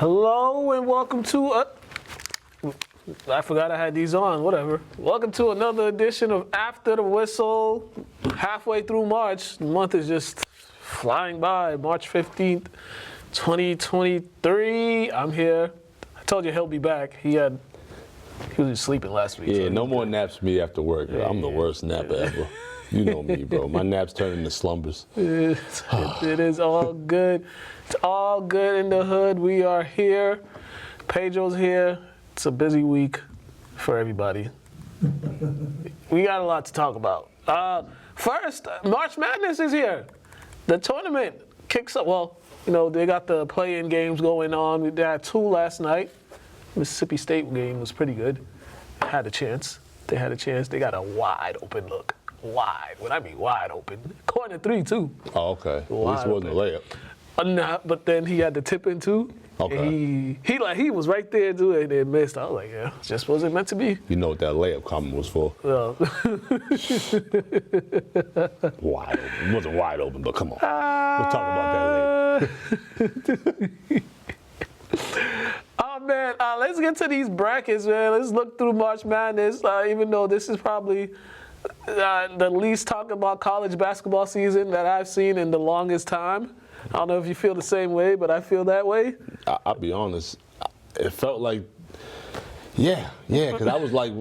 Hello and welcome to I forgot I had these on, whatever. Welcome to another edition of After the Whistle. Halfway through March, the month is just flying by. March 15th, 2023. I'm here. I told you he'll be back. He was just sleeping last week. Yeah, so no more naps for me after work. Yeah, I'm the worst napper ever. You know me, bro. My naps turn into slumbers. It is all good. It's all good in the hood. We are here. Pedro's here. It's a busy week for everybody. We got a lot to talk about. First, March Madness is here. The tournament kicks up. Well, they got the play-in games going on. They had two last night. Mississippi State game was pretty good. They had a chance. They got a wide open look. Wide. When I mean wide open. Corner three, too. Oh, okay. At least it wasn't a layup. Nah, but then he had to tip in, too. Okay. He was right there, too, and then missed. I was like, yeah, just wasn't meant to be. You know what that layup comment was for. Wide open. It wasn't wide open, but come on. We'll talk about that later. Oh, man, let's get to these brackets, man. Let's look through March Madness, even though this is probably the least talked about college basketball season that I've seen in the longest time. I don't know if you feel the same way, but I feel that way. I'll be honest. It felt like, because I was like,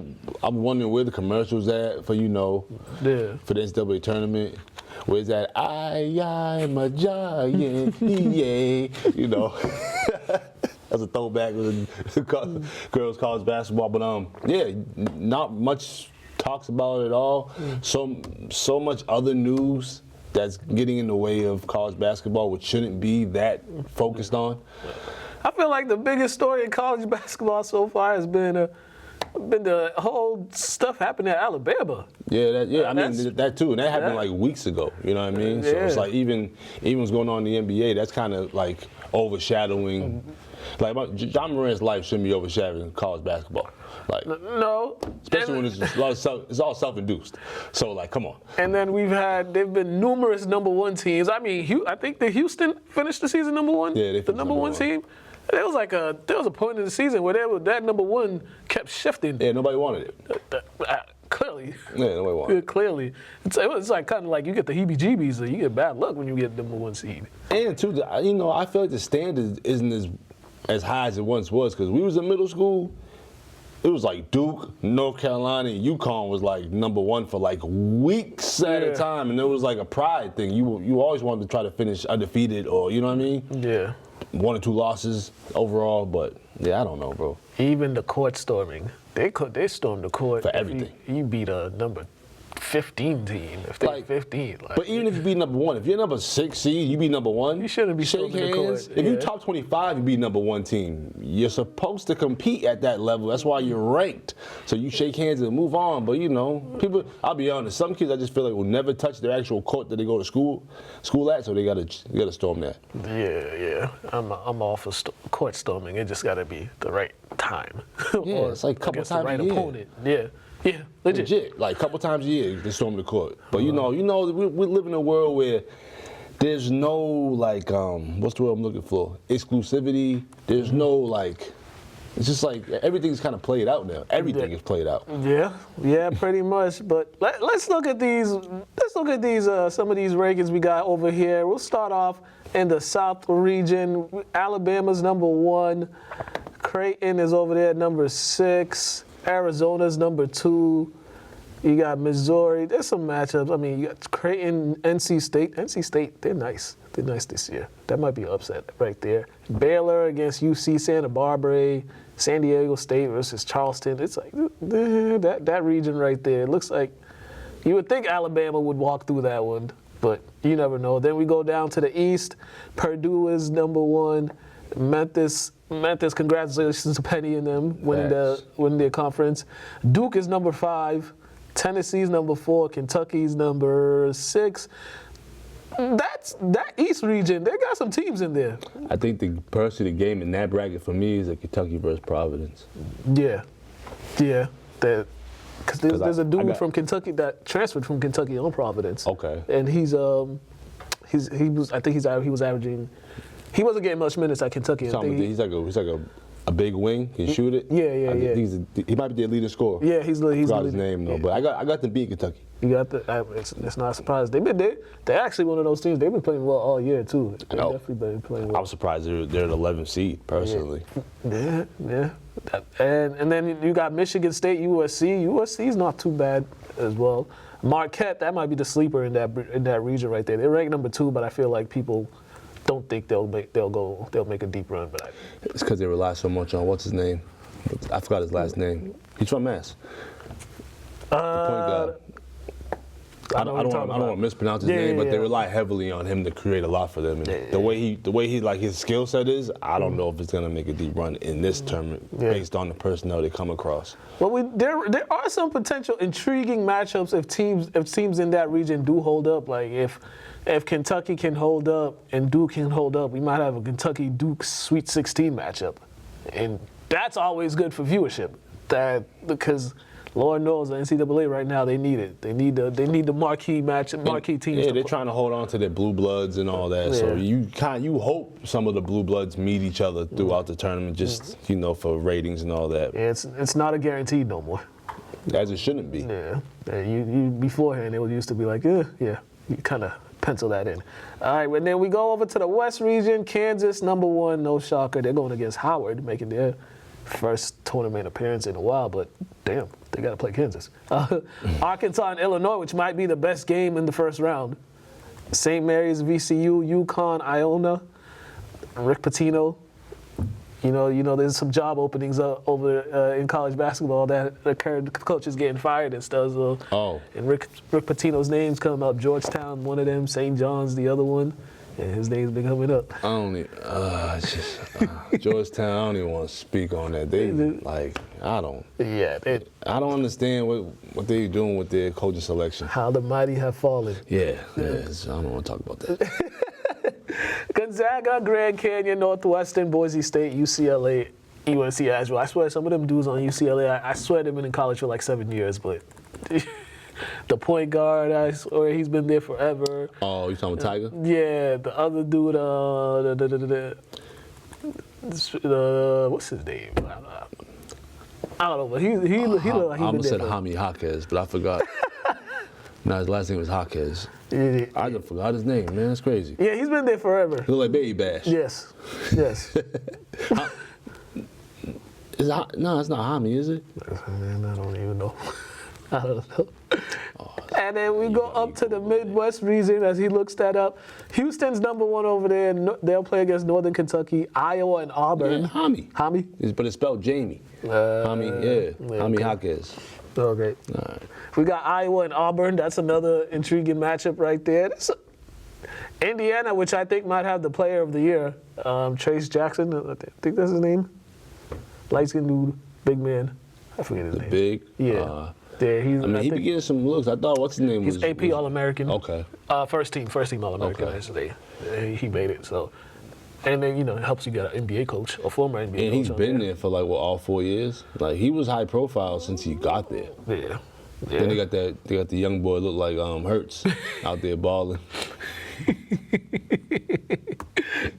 I'm wondering where the commercials at for, for the NCAA tournament. Where's that? I am a giant, That's a throwback with girls' college basketball. But, not much talks about it at all. So much other news that's getting in the way of college basketball, which shouldn't be that focused on. I feel like the biggest story in college basketball so far has been the whole stuff happening at Alabama. Yeah, I mean that too, and that happened like weeks ago. You know what I mean? So it's like even what's going on in the NBA, that's kind of like overshadowing. Like John Morant's life shouldn't be overshadowing college basketball. Like no, especially when it's all self-induced. So like, come on. And then there've been numerous number one teams. I mean, I think the Houston finished the season number one. Yeah, they the number one team. There was a point in the season where that number one kept shifting. Yeah, nobody wanted it. Clearly. Yeah, nobody wanted it. Clearly. It's like kind of like you get the heebie-jeebies, or you get bad luck when you get number one seed. And too, I feel like the standard isn't as high as it once was, because we was in middle school. It was like Duke, North Carolina, and UConn was like number one for like weeks at a time, and it was like a pride thing. You always wanted to try to finish undefeated, or you know what I mean? Yeah. 1 or 2 losses overall, but I don't know, bro. Even the court storming, they stormed the court for everything. You beat a number 15 team. If they're 15, but even if you beat number 1, if you're number 6 seed, you beat number 1. You shouldn't be shake hands. The court. If you top 25, you beat number 1 team. You're supposed to compete at that level. That's why you're ranked. So you shake hands and move on. But people. I'll be honest. Some kids I just feel like will never touch their actual court that they go to school at. So they gotta storm that. Yeah. I'm all for court storming. It just gotta be the right time. Yeah, it's like a couple times the right a year. Opponent. Yeah, legit. Like a couple times a year, they storm the court. But we live in a world where there's no like what's the word I'm looking for? Exclusivity. There's no it's just like everything's kind of played out now. Everything is played out. Yeah, pretty much. But let's look at these. Let's look at these. Some of these rankings we got over here. We'll start off in the South region. Alabama's number 1. Creighton is over there at number 6. Arizona's number 2. You got Missouri. There's some matchups. I mean, you got Creighton, NC State. NC State, they're nice. They're nice this year. That might be an upset right there. Baylor against UC Santa Barbara. San Diego State versus Charleston. It's like that region right there. It looks like you would think Alabama would walk through that one, but you never know. Then we go down to the East. Purdue is number 1. Memphis, congratulations to Penny and them winning their conference. Duke is number 5. Tennessee's number 4. Kentucky's number 6. That East region, they got some teams in there. I think the game in that bracket for me is Kentucky versus Providence. Yeah. Because there's a dude from Kentucky that transferred from Kentucky on Providence. Okay. And he was averaging He wasn't getting much minutes at Kentucky. He's like a big wing. He can shoot it. Yeah. He might be their leading scorer. Yeah, he's the forgot his name though. But I got them beat Kentucky. You got it's not a surprise. They're actually one of those teams. They've been playing well all year too. They've definitely been playing well. I was surprised they're the 11th seed personally. Yeah. And then you got Michigan State, USC. USC's not too bad as well. Marquette, that might be the sleeper in that region right there. They're ranked number 2, but I feel like people don't think they'll make a deep run. But it's because they rely so much on what's his name. I forgot his last name. He's from Mass. The point guard. I don't want to mispronounce his name, but they rely heavily on him to create a lot for them. And the way he like his skill set is, I don't know if it's gonna make a deep run in this tournament based on the personnel they come across. Well, there are some potential intriguing matchups if teams in that region do hold up. Like if Kentucky can hold up and Duke can hold up, we might have a Kentucky-Duke Sweet 16 matchup, and that's always good for viewership. Because Lord knows the NCAA right now they need it. They need the marquee teams. Yeah, they're trying to hold on to their blue bloods and all that. Yeah. So you hope some of the blue bloods meet each other throughout the tournament, just for ratings and all that. Yeah, it's not a guarantee no more. As it shouldn't be. Yeah. You beforehand it used to be like you kind of pencil that in. All right, and then we go over to the West region. Kansas, number 1, no shocker. They're going against Howard, making their first tournament appearance in a while, but damn, they got to play Kansas. Arkansas and Illinois, which might be the best game in the first round. St. Mary's, VCU, UConn, Iona, Rick Pitino. There's some job openings over in college basketball that occurred. Coaches getting fired and stuff. So, and Rick Pitino's names come up. Georgetown, one of them. St. John's, the other one. And his name's been coming up. Georgetown, I don't even want to speak on that. I don't. Yeah. I don't understand what they're doing with their coaching selection. How the mighty have fallen. Yeah. I don't want to talk about that. Gonzaga, Grand Canyon, Northwestern, Boise State, UCLA, UNC Asheville. I swear some of them dudes on UCLA, I swear they've been in college for like 7 years, but the point guard, I swear he's been there forever. Oh, you talking about Tiger? Yeah, the other dude, what's his name? I don't know, but he looked like he been there. I almost said Jaime Jaquez, but I forgot. No, his last name was Jaquez. I just forgot his name, man. That's crazy. Yeah, he's been there forever. He look like Baby Bash. Yes. No, it's not Jaime, is it? Man, I don't even know. I don't know. And then we go up to the Midwest region as he looks that up. Houston's number 1 over there. They'll play against Northern Kentucky, Iowa, and Auburn. Yeah, Jaime. Jaime? But it's spelled Jamie. Jaime, Jaime Jaquez. Okay. All right. We got Iowa and Auburn. That's another intriguing matchup right there. Indiana, which I think might have the player of the year, Trace Jackson. I think that's his name. Light-skinned dude, big man. I forget his name. Big? Yeah. He be getting some looks. I thought, what's his name? He's AP All-American. Okay. First team All-American. Okay. He made it. So, and then it helps you get an NBA coach, a former NBA coach. And he's been there for all 4 years. Like he was high profile since he got there. Yeah. Then they got the young boy look like Hurts out there balling.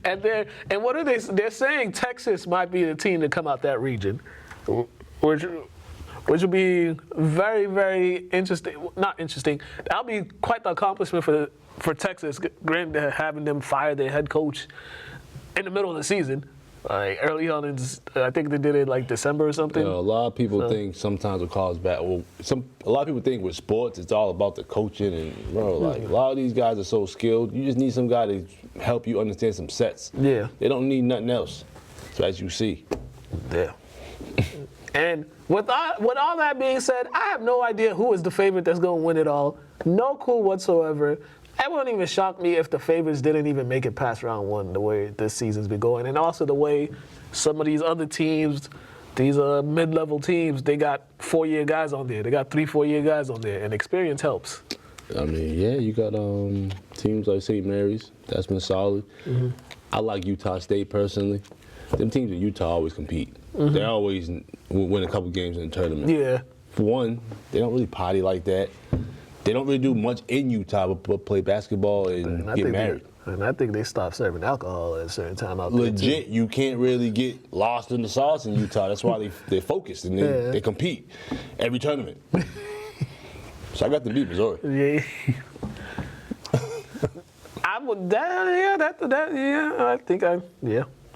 And what are they? They're saying Texas might be the team to come out that region, which will be very, very interesting. Not interesting. That'll be quite the accomplishment for Texas. Granted, having them fire their head coach in the middle of the season. Early on, I think they did it like December or something. A lot of people think sometimes with college basketball, a lot of people think with sports, it's all about the coaching. And, a lot of these guys are so skilled. You just need some guy to help you understand some sets. Yeah. They don't need nothing else, so as you see. Yeah. And with all that being said, I have no idea who is the favorite that's going to win it all. No clue whatsoever. It wouldn't even shock me if the favorites didn't even make it past round 1 the way this season's been going. And also the way some of these other teams, these mid-level teams, they got 4-year guys on there. They got 3-4-year guys on there, and experience helps. You got teams like St. Mary's. That's been solid. Mm-hmm. I like Utah State personally. Them teams in Utah always compete. Mm-hmm. They always win a couple games in the tournament. Yeah. For one, they don't really potty like that. They don't really do much in Utah but play basketball and get married. I think they stopped serving alcohol at a certain time out there. Legit, you can't really get lost in the sauce in Utah. That's why they're focused and they compete every tournament. So I got to beat Missouri. Yeah.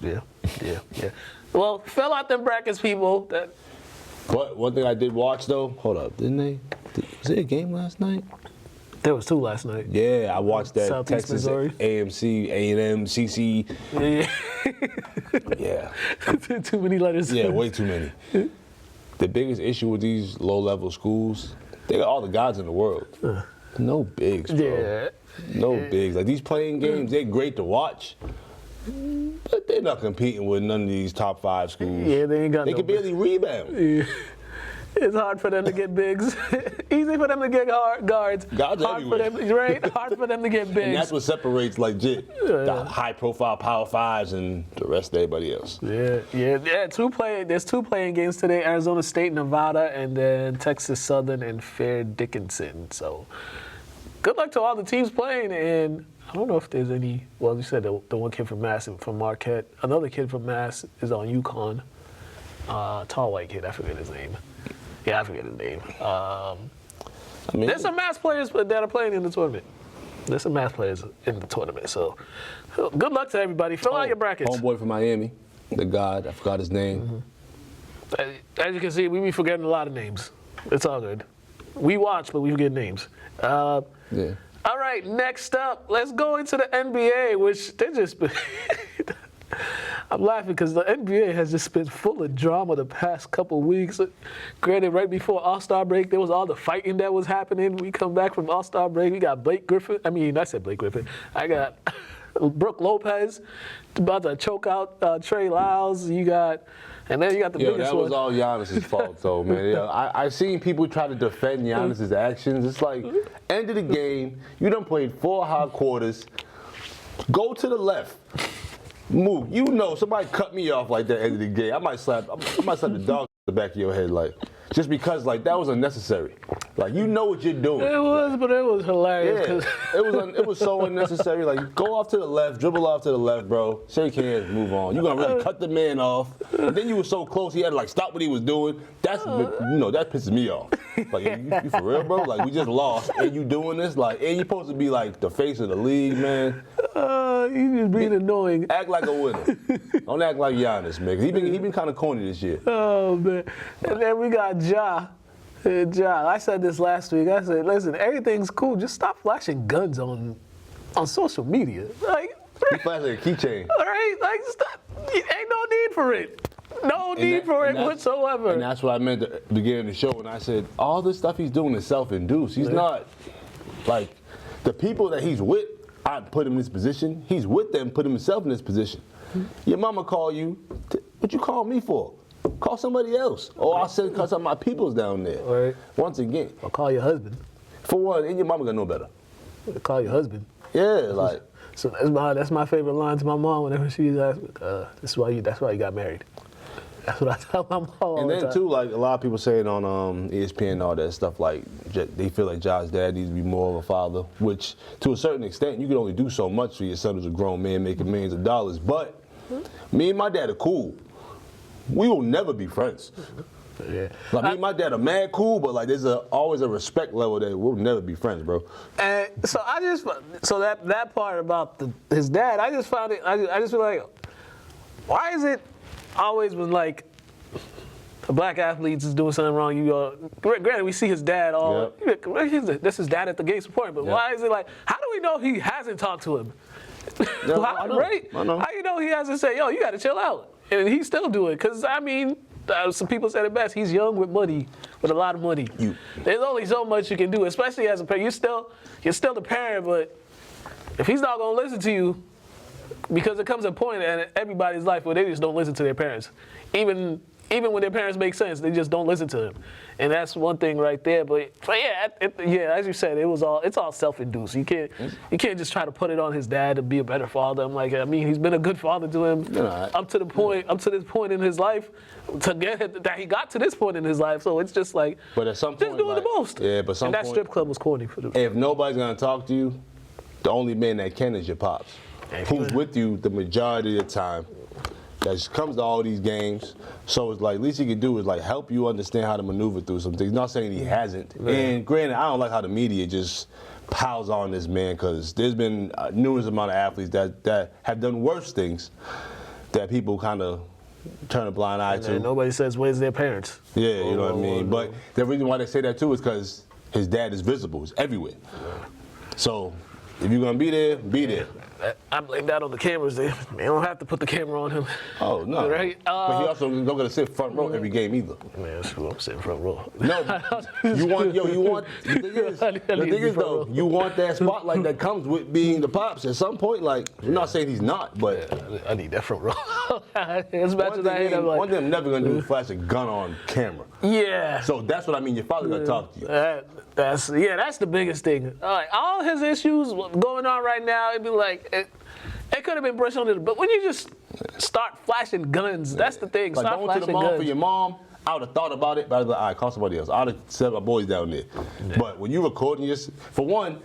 Yeah. Well, fill out them brackets, people. But one thing I did watch though, hold up, didn't they? Was there a game last night? There was 2 last night. Yeah, I watched that. Southeast Texas, Missouri. AMC, A&M, CC. Yeah. Yeah. Too many letters. Yeah, way too many. The biggest issue with these low-level schools, they got all the guys in the world. No bigs, bro. Yeah. No bigs. Like these playing games, they're great to watch, but they're not competing with none of these top 5 schools. Yeah, they ain't got They no can barely rebound. Yeah. It's hard for them to get bigs. Easy for them to get guards. Guards hard for everywhere. them, right? Hard for them to get bigs. And that's what separates legit the high-profile Power 5s and the rest of everybody else. Yeah. There's 2 playing games today: Arizona State, Nevada, and then Texas Southern and Fair Dickinson. So, good luck to all the teams playing. And I don't know if there's any. Well, you said the one kid from Mass from Marquette. Another kid from Mass is on UConn. Tall white kid. I forget his name. Yeah, I forget his name. There's some Mass players that are playing in the tournament. There's some Mass players in the tournament. So, good luck to everybody. Fill out your brackets. Homeboy from Miami, the God, I forgot his name. As you can see, we be forgetting a lot of names. It's all good. We watch, but we forget names. Yeah. All right, next up, let's go into the NBA, which they just been. I'm laughing because the NBA has just been full of drama the past couple weeks. Granted, right before All-Star break, there was all the fighting that was happening. We come back from All-Star break, we got Blake Griffin. I said Blake Griffin. I got Brooke Lopez about to choke out Trey Lyles. And then you got the biggest that one. was all Giannis's fault, though, man. I've seen people try to defend Giannis's actions. It's like, end of the game, you done played 4 hard quarters. Go to the left. Move. Somebody cut me off like that end of the game. I might slap the dog in the back of your head, like, just because, like, that was unnecessary. Like, you know what you're doing. It was hilarious. Yeah, it was so unnecessary. Like, go off to the left, dribble off to the left, bro. Shake hands, move on. You're gonna really cut the man off. And then you were so close, he had to like stop what he was doing. That pisses me off. Like, you for real, bro? Like, we just lost, and you doing this? Like, and you supposed to be like the face of the league, man. You just being annoying. Act like a winner. Don't act like Giannis, man. He been kind of corny this year. Oh man. And then we got Ja. I said this last week. I said, listen, everything's cool. Just stop flashing guns on social media. Like, He flashing a keychain. all right, like stop. Ain't no need for it. No need for it whatsoever. And that's what I meant at the beginning of the show when I said all this stuff he's doing is self-induced. He's not, like, the people that he's with, I put him in this position. He's with them, put himself in this position. Your mama call you. What you call me for? Call somebody else. Or I'll send some of my peoples down there. Right. Once again. I'll call your husband. For one, and your mama gonna know better. Call your husband. Yeah, like. So that's my favorite line to my mom whenever she's asking, that's why you got married. That's what I tell my mom all And the then time. too, like a lot of people saying on ESPN and all that stuff, like they feel like Ja's dad needs to be more of a father, which to a certain extent you can only do so much for your son who's a grown man making millions of dollars. But me and my dad are cool. We will never be friends. Yeah. Like me and my dad are mad cool, but like there's always a respect level that we'll never be friends, bro. And so that part about his dad, I just found it. I just feel like, why is it always when like a black athlete is doing something wrong, you go. Granted, we see his dad all. Yep. This is dad at the game supporting, but why is it like? How do we know he hasn't talked to him? Yeah, I know. Right? I know. How you know he hasn't said, yo, you got to chill out, and he still do it? Because I mean. Some people said it best. He's young with money, with a lot of money. There's only so much you can do, especially as a parent. You're still the parent, but if he's not gonna listen to you, because there comes a point in everybody's life where they just don't listen to their parents. Even even when their parents make sense, they just don't listen to them, and that's one thing right there. But yeah, as you said, it's all self-induced. You can't just try to put it on his dad to be a better father. I mean, he's been a good father to him up to this point in his life, that he got to this point in his life. So it's just like, but at some point, just doing the most. Yeah, but and that strip club was corny for them. If nobody's gonna talk to you, the only man that can is your pops, who's with you the majority of the time. That just comes to all these games. So it's like, least he can do is like help you understand how to maneuver through some things. Not saying he hasn't. Yeah. And granted, I don't like how the media just piles on this man, because there's been a numerous amount of athletes that have done worse things that people kind of turn a blind eye to. Nobody says, where's their parents? Yeah, you know what I mean? But the reason why they say that too is because his dad is visible. He's everywhere. So if you're going to be there, be there. I blame that on the cameras. They don't have to put the camera on him. Oh, no. Right? But he also don't got to sit front row every game either. Man, that's cool. I'm sitting front row. No, you want, the thing is though, you want that spotlight that comes with being the pops. At some point, like, I'm not saying he's not, but. Yeah, I need that front row. As much as I hate him, one thing I'm never going to do is flash a gun on camera. Yeah. So that's what I mean. Your father's going to talk to you. That's the biggest thing. All his issues going on right now, it'd be like, it could have been brushed under, but when you just start flashing guns, that's the thing. Like start going flashing to the mall guns. for your mom, I would have thought about it, but I was like, all right, call somebody else. I would have set my boys down there. Yeah. But when you're recording for one,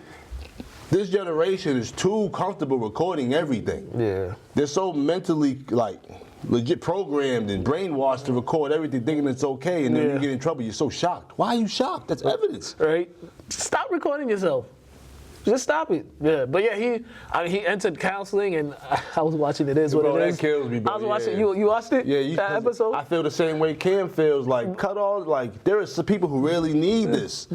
this generation is too comfortable recording everything. Yeah. They're so mentally, like, legit programmed and brainwashed to record everything, thinking it's okay, and then you get in trouble, you're so shocked. Why are you shocked? That's evidence. Right? Stop recording yourself. Just stop it. Yeah, but yeah, he entered counseling, and I was watching It Is What It Is. That kills me, bro. I was watching. You watched it? Yeah, that episode. I feel the same way Cam feels. Like, cut off. Like, there are some people who really need this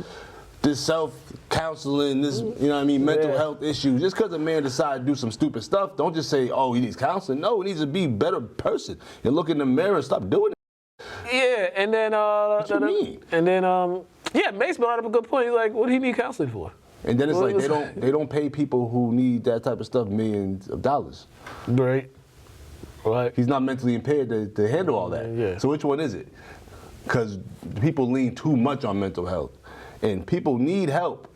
self-counseling, this, you know what I mean, mental health issues. Just because a man decides to do some stupid stuff, don't just say, oh, he needs counseling. No, he needs to be a better person and look in the mirror and stop doing it. Yeah, and then what you mean? And then Mace brought up a good point. He's like, what do he need counseling for? And then it's like they don't pay people who need that type of stuff millions of dollars. Right. He's not mentally impaired to handle all that. Yeah. So which one is it? Because people lean too much on mental health, and people need help.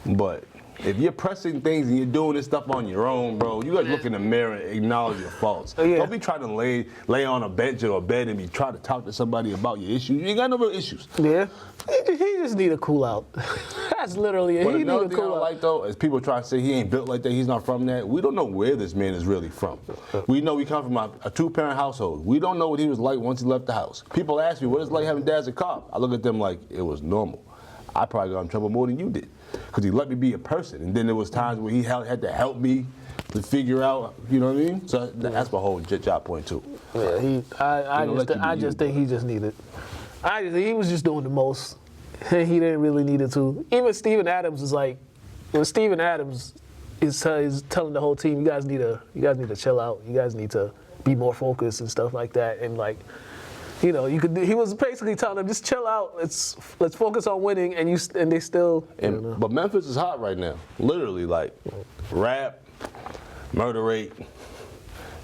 But if you're pressing things and you're doing this stuff on your own, bro, you gotta look in the mirror and acknowledge your faults. Don't be trying to lay on a bench or a bed and be trying to talk to somebody about your issues. You ain't got no real issues. Yeah. He just need a cool out. That's literally it. But He need another a thing cool I out. like though is people try to say he ain't built like that, he's not from that. We don't know where this man is really from. We know we come from a two-parent household. We don't know what he was like once he left the house. People ask me, what is it like having dad as a cop? I look at them like it was normal. I probably got in trouble more than you did, because he let me be a person. And then there was times where he had to help me to figure out, you know what I mean? So that's my whole job point too. Yeah, I just think he just needed. He was just doing the most. He didn't really need it to. Even Steven Adams is like, when Steven Adams is telling the whole team, you guys need to chill out. You guys need to be more focused and stuff like that. And like, you know, he was basically telling them, just chill out. Let's focus on winning. And they still. But Memphis is hot right now. Literally, like rap, murder rate,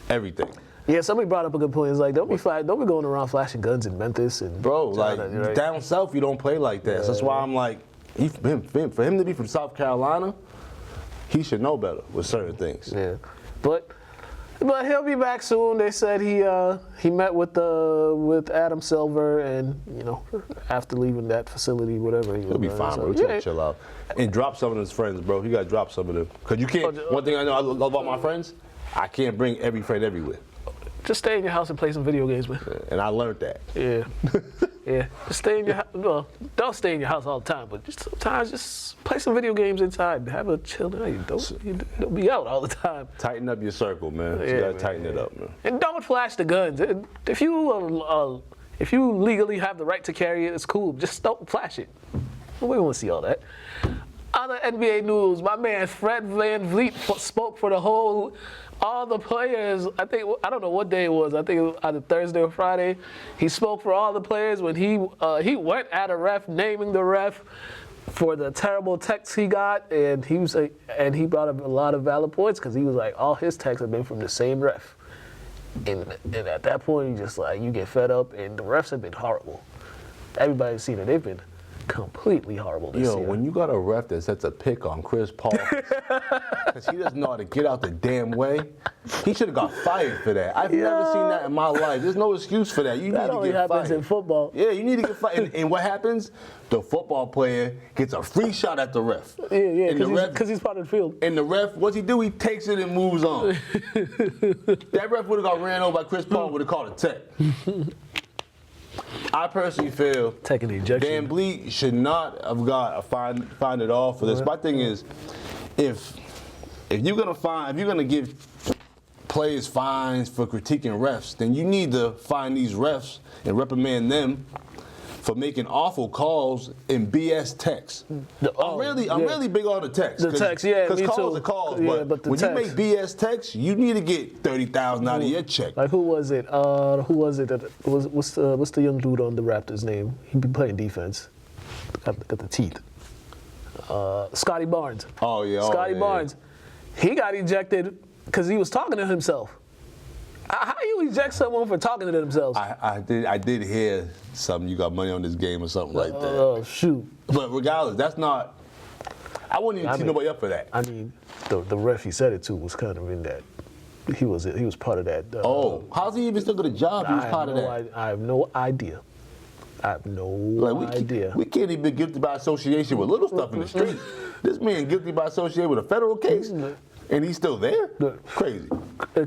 everything. Yeah, somebody brought up a good point. It's like, don't be going around flashing guns in Memphis and. Bro, like down south, you don't play like that. So that's why I'm like, for him to be from South Carolina, he should know better with certain things. Yeah, but he'll be back soon. They said he met with Adam Silver, and you know, after leaving that facility, whatever. He'll be fine, bro. He's gonna chill out and drop some of his friends, bro. You gotta drop some of them, cause you can't. One thing I know I love about my friends, I can't bring every friend everywhere. Just stay in your house and play some video games, man. And I learned that. Yeah. Yeah. Just stay in your house. Well, don't stay in your house all the time, but just sometimes just play some video games inside. Have a chill night. Don't be out all the time. Tighten up your circle, man. You gotta tighten it up, man. And don't flash the guns. If you legally have the right to carry it, it's cool. Just don't flash it. We don't want to see all that. Other NBA news, my man Fred VanVleet spoke for all the players. I don't know what day it was. I think it was either Thursday or Friday. He spoke for all the players when he went at a ref, naming the ref for the terrible texts he got, and he brought up a lot of valid points, because he was like, all his texts have been from the same ref. And at that point, you just like, you get fed up, and the refs have been horrible. Everybody's seen it. They've been completely horrible this year. When you got a ref that sets a pick on Chris Paul, because he doesn't know how to get out the damn way, he should have got fired for that. I've never seen that in my life. There's no excuse for that. You that need to only get happens fired. in football. Yeah, you need to get fired. And what happens? The football player gets a free shot at the ref. Yeah, And the ref, because he's part of the field. and the ref, what's he do? He takes it and moves on. That ref would have got ran over by Chris Paul, would have called a tech. I personally feel Taking the ejection. Dan Bleak should not have got a fine at all for this. My thing is, if you're gonna give players fines for critiquing refs, then you need to fine these refs and reprimand them for making awful calls in BS texts. I'm really big on the text. The text, yeah, Because me calls too. are calls, Yeah, but the when text. you make BS texts, you need to get $30,000 out of your check. Like, who was it? What's the young dude on the Raptors' name? He be playing defense. Got the teeth. Scotty Barnes. Oh yeah, Scotty Barnes. He got ejected because he was talking to himself. How do you eject someone for talking to themselves? I did hear something. You got money on this game or something like that. Oh, shoot. But regardless, that's not. I wouldn't even see nobody up for that. I mean, the ref he said it to was kind of in that. He was part of that. How's he even still got a job? He was part of that. I have no idea. I have no idea. We can't even be guilty by association with little stuff in the street. This man guilty by association with a federal case, and he's still there? Crazy.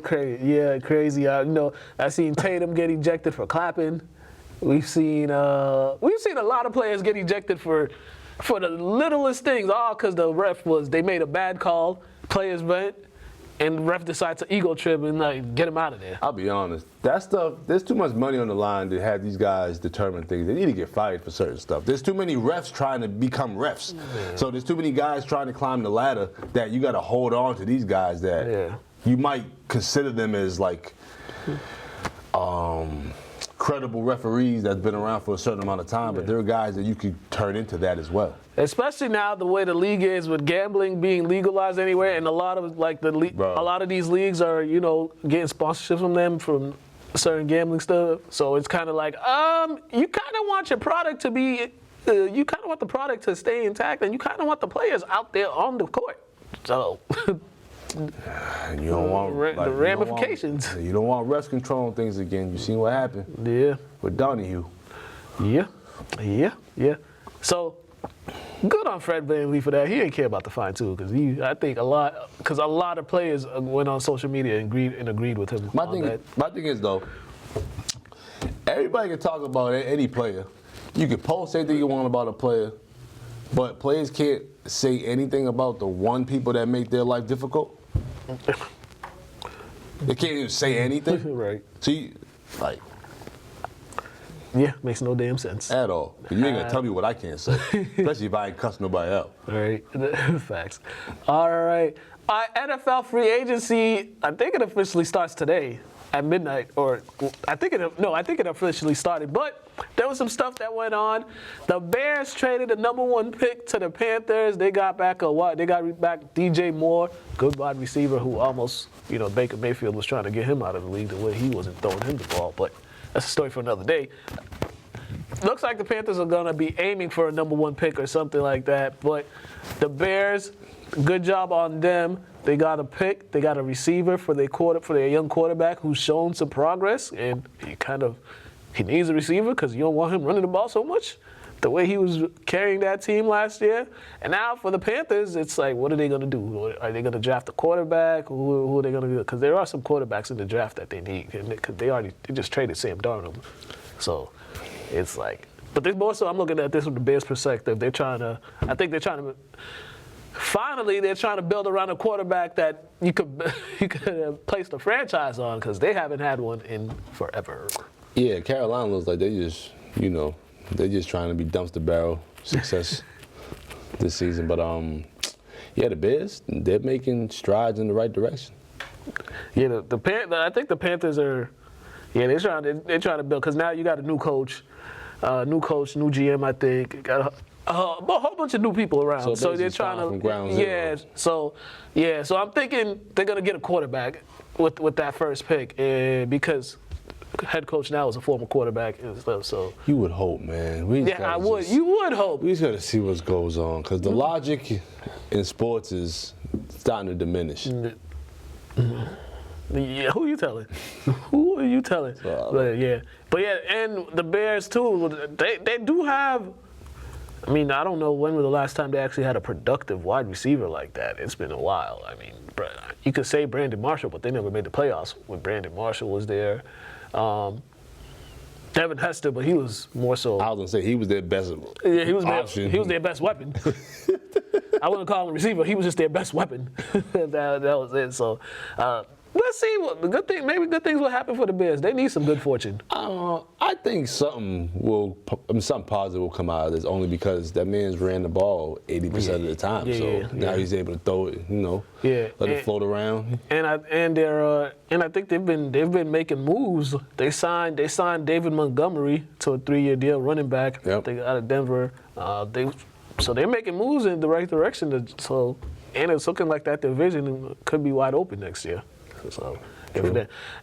Crazy. I seen Tatum get ejected for clapping. We've seen a lot of players get ejected for the littlest things, all because they made a bad call, players went, and the ref decides to ego trip and like get him out of there. I'll be honest. That stuff, there's too much money on the line to have these guys determine things. They need to get fired for certain stuff. There's too many refs trying to become refs. Yeah. So there's too many guys trying to climb the ladder that you got to hold on to these guys that you might consider them as like credible referees that's been around for a certain amount of time, but there are guys that you could turn into that as well. Especially now the way the league is with gambling being legalized anywhere, and a lot of a lot of these leagues are getting sponsorships from them from certain gambling stuff. So it's kind of like you kind of want your product to be, you kind of want the product to stay intact, and you kind of want the players out there on the court. So. And you don't want the ramifications. You don't want refs controlling things again. You seen what happened? Yeah. With Donahue. Yeah. So good on Fred VanVleet for that. He didn't care about the fine too, because a lot of players went on social media and agreed with him. My thing is though, everybody can talk about any player. You can post anything you want about a player, but players can't say anything about the one people that make their life difficult. They can't even say anything. Right. See, makes no damn sense. At all. You ain't gonna tell me what I can't say, especially if I ain't cuss nobody out. Right. Facts. All right. NFL free agency, I think it officially starts today at midnight, I think it officially started, but there was some stuff that went on. The Bears traded the #1 pick to the Panthers. They got back DJ Moore, good wide receiver who almost, Baker Mayfield was trying to get him out of the league the way he wasn't throwing him the ball, but that's a story for another day. Looks like the Panthers are going to be aiming for a #1 pick or something like that, but the Bears, good job on them. They got a pick. They got a receiver for their young quarterback who's shown some progress, and he needs a receiver because you don't want him running the ball so much, the way he was carrying that team last year. And now for the Panthers, it's like, what are they going to do? Are they going to draft a quarterback? Who are they going to do? Because there are some quarterbacks in the draft that they need, because they just traded Sam Darnold. So it's like, but there's more so I'm looking at this from the Bears' perspective. Finally, they're trying to build around a quarterback that you could place the franchise on, because they haven't had one in forever. Yeah, Carolina looks like they're just trying to be dumpster barrel success this season. But the Bears, they're making strides in the right direction. Yeah, I think the Panthers are. Yeah, they're trying to build, because now you got a new coach, new GM. I think a whole bunch of new people around. So So they're basically trying starting to, from ground zero. So I'm thinking they're gonna get a quarterback with that first pick, because head coach now is a former quarterback and stuff. So You would hope, man. I would. You would hope. We just got to see what goes on because the logic in sports is starting to diminish. Yeah, who you telling? Who are you telling? But yeah, and the Bears too. They do have. I mean, I don't know when was the last time they actually had a productive wide receiver like that. It's been a while. I mean, you could say Brandon Marshall, but they never made the playoffs when Brandon Marshall was there. Devin Hester, but he was more so. I was gonna say he was their best He was option. their best weapon. I wouldn't call him a receiver. He was just their best weapon. that was it. So let's see what the good thing. Maybe good things will happen for the Bears. They need some good fortune. I think something positive will come out of this only because that man's ran the ball 80% of the time. Now he's able to throw it. Let it float around. And I think they've been making moves. They signed David Montgomery to a 3-year deal, running back. Yep. They out of Denver. So they're making moves in the right direction. And it's looking like that division could be wide open next year. So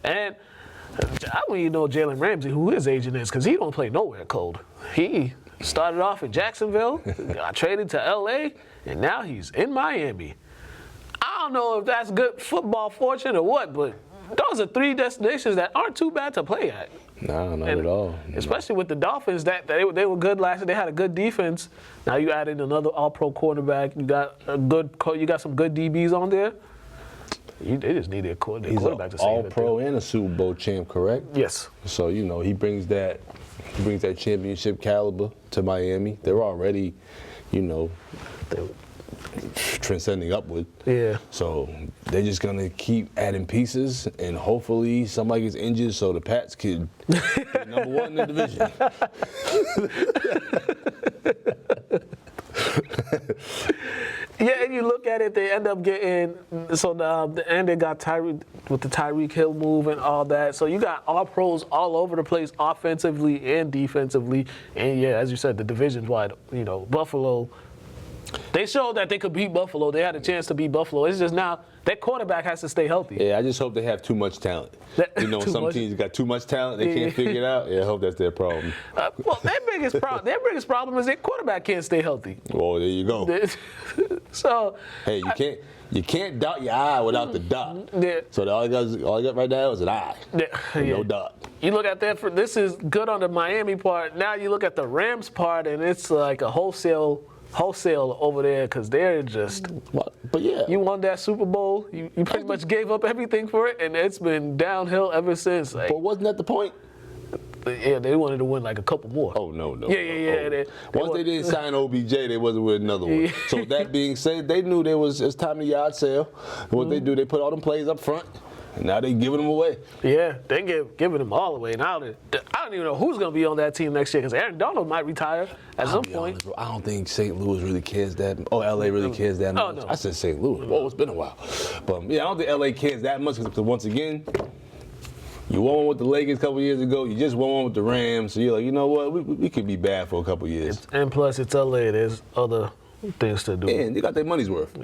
and I don't even know Jalen Ramsey, who his agent is, because he don't play nowhere cold. He started off in Jacksonville, got traded to LA, and now he's in Miami. I don't know if that's good football fortune or what, but those are 3 destinations that aren't too bad to play at. No, not at all. Especially with the Dolphins, that they were good last year. They had a good defense. Now you add in another All-Pro quarterback. You got some good DBs on there. They just need their quarterback to save it. All-Pro and a Super Bowl champ, correct? Yes. So he brings that championship caliber to Miami. They're already, transcending upward. Yeah. So they're just gonna keep adding pieces, and hopefully somebody gets injured so the Pats could be number 1 in the division. Yeah, and you look at it, they end up getting and they got with the Tyreek Hill move and all that. So you got all pros all over the place, offensively and defensively. And yeah, as you said, the division's wide. Buffalo. They showed that they could beat Buffalo. They had a chance to beat Buffalo. It's just now that quarterback has to stay healthy. Yeah, I just hope they have too much talent. Some teams got too much talent, they can't figure it out. Yeah, I hope that's their problem. Well, their biggest problem is their quarterback can't stay healthy. Well, there you go. So hey, you can't dot your I without the dot. Yeah. So all I got right now is an I. No dot. You look at that. This is good on the Miami part. Now you look at the Rams part, and it's like a wholesale over there because they're just. But yeah, you won that Super Bowl. You pretty much gave up everything for it, and it's been downhill ever since. But wasn't that the point? Yeah, they wanted to win like a couple more. Oh no. Yeah. Once they didn't sign OBJ, they wasn't with another one. So with that being said, they knew it's time to yard sale. And what they do, they put all them plays up front. And now they giving them away. Yeah, they giving them all away. Now I don't even know who's going to be on that team next year because Aaron Donald might retire at some point. Honest, bro, I don't think St. Louis really cares that. LA really cares that much. No. I said St. Louis. Well, it's been a while, but yeah, I don't think LA cares that much because once again, you won one with the Lakers a couple years ago. You just won one with the Rams. So you're like, you know what? We could be bad for a couple years. And plus, it's LA. There's other things to do. And they got their money's worth.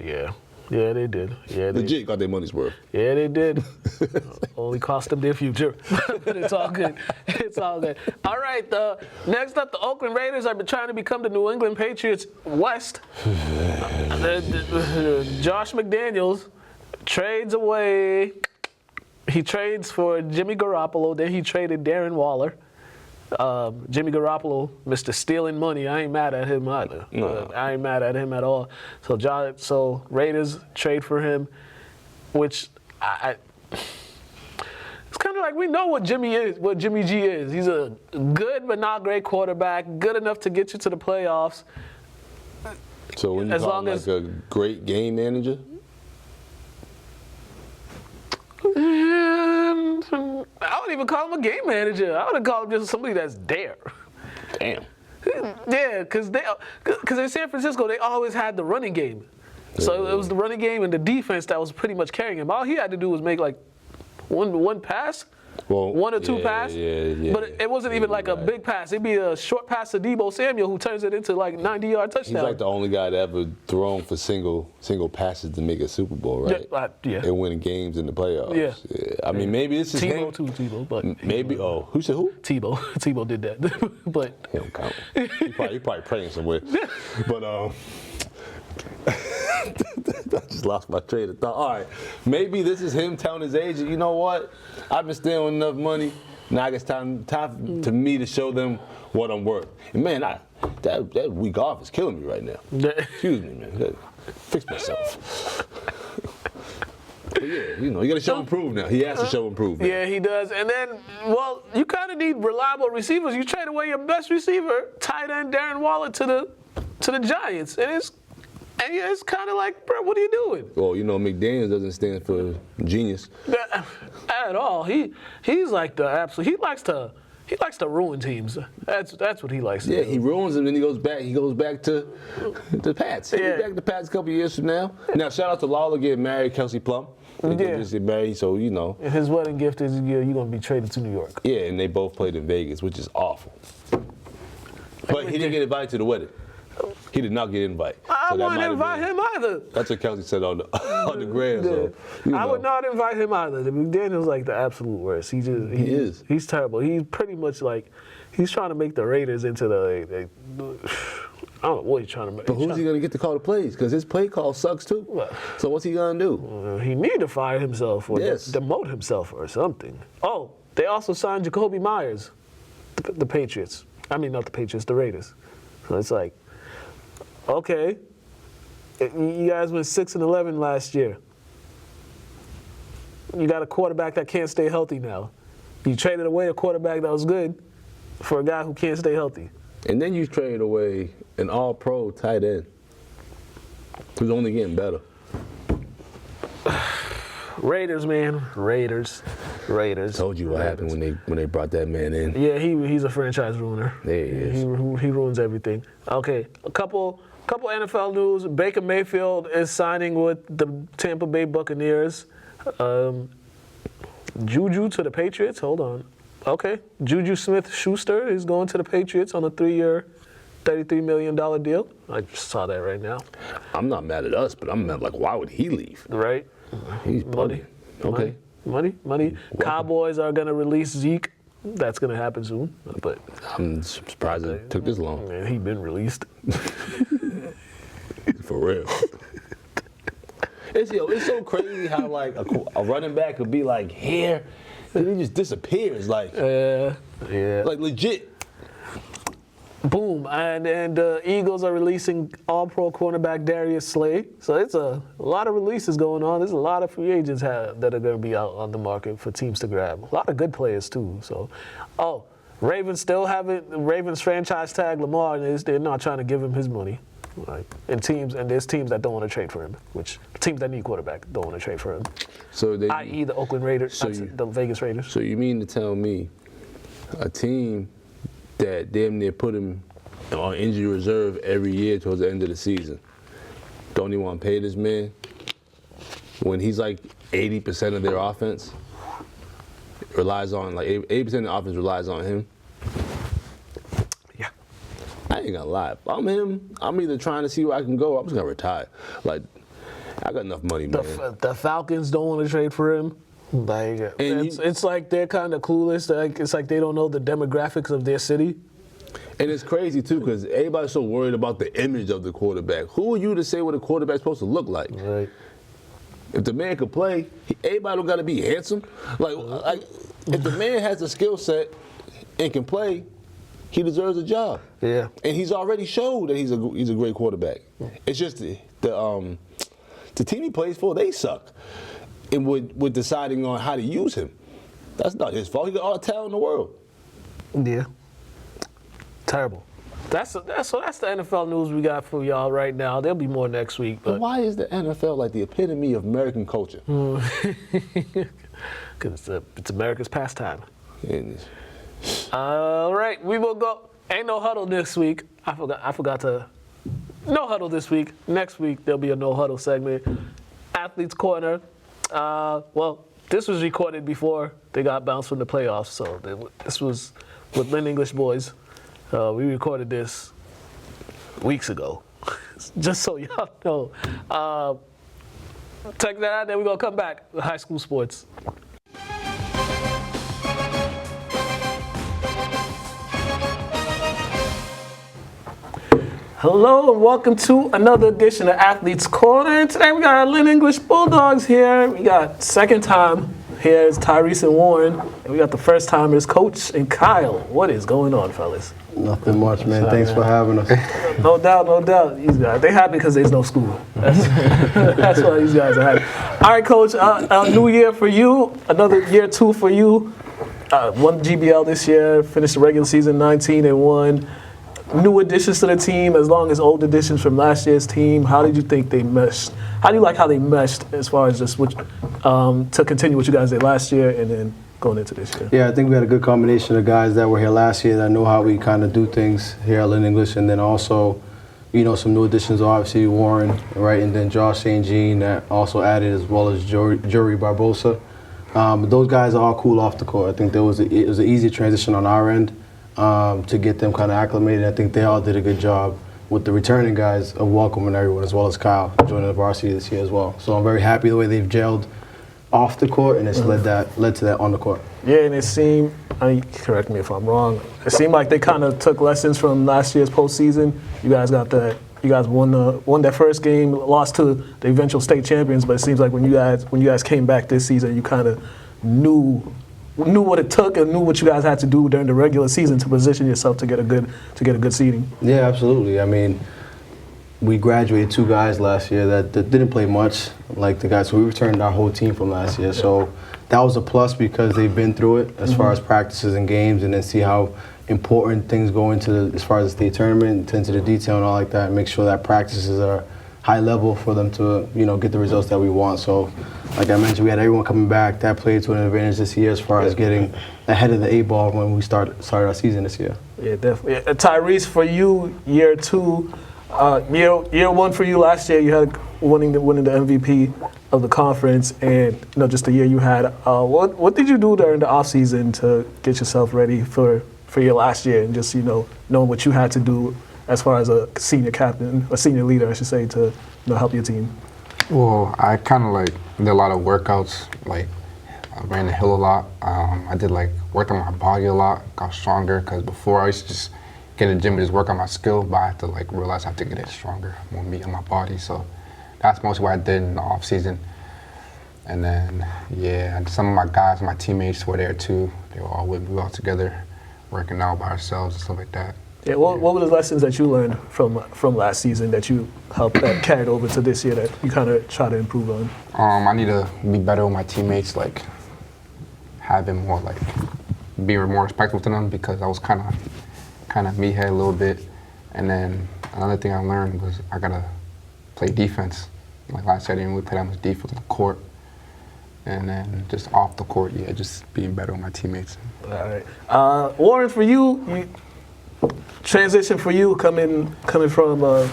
Yeah, they did. Yeah, Legit got their money's worth. Yeah, they did. Only cost them their future. But it's all good. It's all good. All right, next up, the Oakland Raiders are trying to become the New England Patriots West. Josh McDaniels trades away. He trades for Jimmy Garoppolo. Then he traded Darren Waller. Jimmy Garoppolo, Mr. Stealing Money. I ain't mad at him either. I ain't mad at him at all. So Raiders trade for him, which it's kind of like we know what Jimmy G is. He's a good but not great quarterback, good enough to get you to the playoffs. So when you call him like a great game manager? I wouldn't even call him a game manager. I would call him just somebody that's there. Damn. Yeah, because in San Francisco, they always had the running game. So it was the running game and the defense that was pretty much carrying him. All he had to do was make like one pass, Well, one or two pass. Yeah. But it wasn't even like a big pass. It'd be a short pass to Deebo Samuel, who turns it into like 90-yard touchdown. He's like the only guy that ever thrown for single passes to make a Super Bowl, right? Yeah. And winning games in the playoffs. Yeah. I mean, maybe this is him. Tebow, but Maybe. Oh, who said who? Tebow did that, but He don't count. He probably praying somewhere. But I just lost my train of thought. All right, maybe this is him telling his agent, you know what? I've been stealing enough money. Now I guess time to me to show them what I'm worth. And man, that week off is killing me right now. Excuse me, man. Fix myself. But yeah, you got to show and prove now. He has to show and prove. Yeah, he does. And then, well, you kind of need reliable receivers. You trade away your best receiver, tight end Darren Waller, to the Giants, and it's kind of like, bro, what are you doing? Well, McDaniels doesn't stand for genius at all. He's like the absolute. He likes to ruin teams. That's what he likes to do. Yeah, he ruins them, then he goes back to the Pats. He'll be back to the Pats a couple years from now. Now, shout out to Lawler getting married, Kelsey Plum. They just get married, so And his wedding gift is you're going to be traded to New York. Yeah, and they both played in Vegas, which is awful. But he didn't get invited to the wedding. He did not get invited. I wouldn't invite him either. That's what Kelsey said on the gram. So, I would not invite him either. McDaniel's like the absolute worst. He is. He's terrible. He's pretty much like he's trying to make the Raiders into the I don't know what he's trying to make. But who's he going to get to call the plays? Because his play call sucks too. What? So what's he going to do? He need to fire himself or demote himself or something. Oh, they also signed Jacoby Myers, the Patriots. I mean, not the Patriots, the Raiders. So it's like, okay, you guys went 6-11 last year. You got a quarterback that can't stay healthy now. You traded away a quarterback that was good for a guy who can't stay healthy. And then you traded away an all-pro tight end who's only getting better. Raiders, man. Raiders. Told you what happened when they brought that man in. Yeah, he's a franchise ruiner. There he is. He ruins everything. Okay, a couple NFL news. Baker Mayfield is signing with the Tampa Bay Buccaneers. Juju to the Patriots. Hold on. Okay, Juju Smith-Schuster is going to the Patriots on a 3-year, $33 million deal. I just saw that right now. I'm not mad at us, but I'm mad, like, why would he leave? Right. He's money. Okay. Money. Cowboys are going to release Zeke. That's going to happen soon. But I'm surprised it took this long. Man, he's been released. For real. It's so crazy how, like, a running back could be, like, here, and he just disappears, like, like legit. Boom, and the Eagles are releasing all-pro cornerback Darius Slay. So it's a lot of releases going on. There's a lot of free agents that are going to be out on the market for teams to grab. A lot of good players, too. So, Ravens still haven't, Ravens franchise tag Lamar, and they're not trying to give him his money. Right. And there's teams that don't want to trade for him, which teams that need quarterback don't want to trade for him. So i.e. the Oakland Raiders, the Vegas Raiders. So you mean to tell me a team that damn near put him on injury reserve every year towards the end of the season don't even want to pay this man when he's like 80% of their offense relies on, like 80% of the offense relies on him? I ain't gonna lie. If I'm him, I'm either trying to see where I can go or I'm just gonna retire. Like, I got enough money, man. The Falcons don't want to trade for him. Like, it's like they're kind of clueless. Like, it's like they don't know the demographics of their city. And it's crazy, too, because everybody's so worried about the image of the quarterback. Who are you to say what a quarterback's supposed to look like? Right. If the man can play, everybody don't got to be handsome. Like, if the man has the skill set and can play, he deserves a job. Yeah. And he's already showed that he's a great quarterback. It's just the team he plays for, they suck. And with deciding on how to use him. That's not his fault. He got all the talent in the world. Yeah. Terrible. That's the NFL news we got for y'all right now. There'll be more next week. But why is the NFL like the epitome of American culture? Because it's America's pastime. And all right, we will go. Ain't no huddle this week. I forgot to. No huddle this week. Next week there'll be a no huddle segment. Athletes Corner. Well, this was recorded before they got bounced from the playoffs. So this was with Lynn English boys. We recorded this weeks ago, just so y'all know. Check that out, then we're going to come back with high school sports. Hello and welcome to another edition of Athletes Corner. And today we got our Lynn English Bulldogs here. We got second time here is Tyrese and Warren. And we got the first timers, Coach and Kyle. What is going on, fellas? Nothing much, man. Thanks for having us. No doubt, no doubt. These guys, they happy because there's no school. That's why these guys are happy. All right, Coach, a new year for you, another year two for you. Won GBL this year, finished the regular season 19-1. New additions to the team, as long as old additions from last year's team. How did you think they meshed? How do you like how they meshed as far as just to continue what you guys did last year and then going into this year? Yeah, I think we had a good combination of guys that were here last year that know how we kind of do things here at Lynn English, and then also, you know, some new additions, obviously Warren, right, and then Josh St. Jean that also added, as well as Jory Barbosa. But those guys are all cool off the court. I think it was an easy transition on our end. To get them kind of acclimated. I think they all did a good job with the returning guys of welcoming everyone, as well as Kyle joining the varsity this year as well. So I'm very happy the way they've gelled off the court, and it's led to that on the court. Yeah, and it seemed, correct me if I'm wrong, it seemed like they kind of took lessons from last year's postseason. You guys won that first game, lost to the eventual state champions, but it seems like when you guys came back this season, you kind of knew what it took and knew what you guys had to do during the regular season to position yourself to get a good seeding. Yeah, absolutely. I mean, we graduated 2 guys last year that didn't play much, like the guys. So we returned our whole team from last year. So that was a plus because they've been through it as far as practices and games, and then see how important things go into as far as the state tournament, into the detail and all like that, and make sure that practices are high level for them to, you know, get the results that we want. So, like I mentioned, we had everyone coming back. That played to an advantage this year as far as getting ahead of the 8 ball when we started our season this year. Yeah, definitely. Tyrese, for you, year 2, year 1 for you last year, you had winning the MVP of the conference, and just the year you had. What did you do during the off season to get yourself ready for your last year, and just knowing what you had to do as far as a senior captain, a senior leader, I should say, to help your team? Well, I kind of did a lot of workouts. I ran the hill a lot. I worked on my body a lot, got stronger. Because before I used to just get in the gym and just work on my skill, but I had to realize I have to get it stronger, more meat on my body. So that's mostly what I did in the off season. And then and some of my guys, my teammates were there too. They were all with me, we were all together, working out by ourselves and stuff like that. Yeah, what were the lessons that you learned from last season that you that carried over to this year that you kind of try to improve on? I need to be better with my teammates, having more, being more respectful to them, because I was kind of meathead a little bit. And then another thing I learned was I gotta play defense. Last year I didn't really play that much defense on the court. And then just off the court, just being better with my teammates. All right, Warren, for you. Transition for you coming from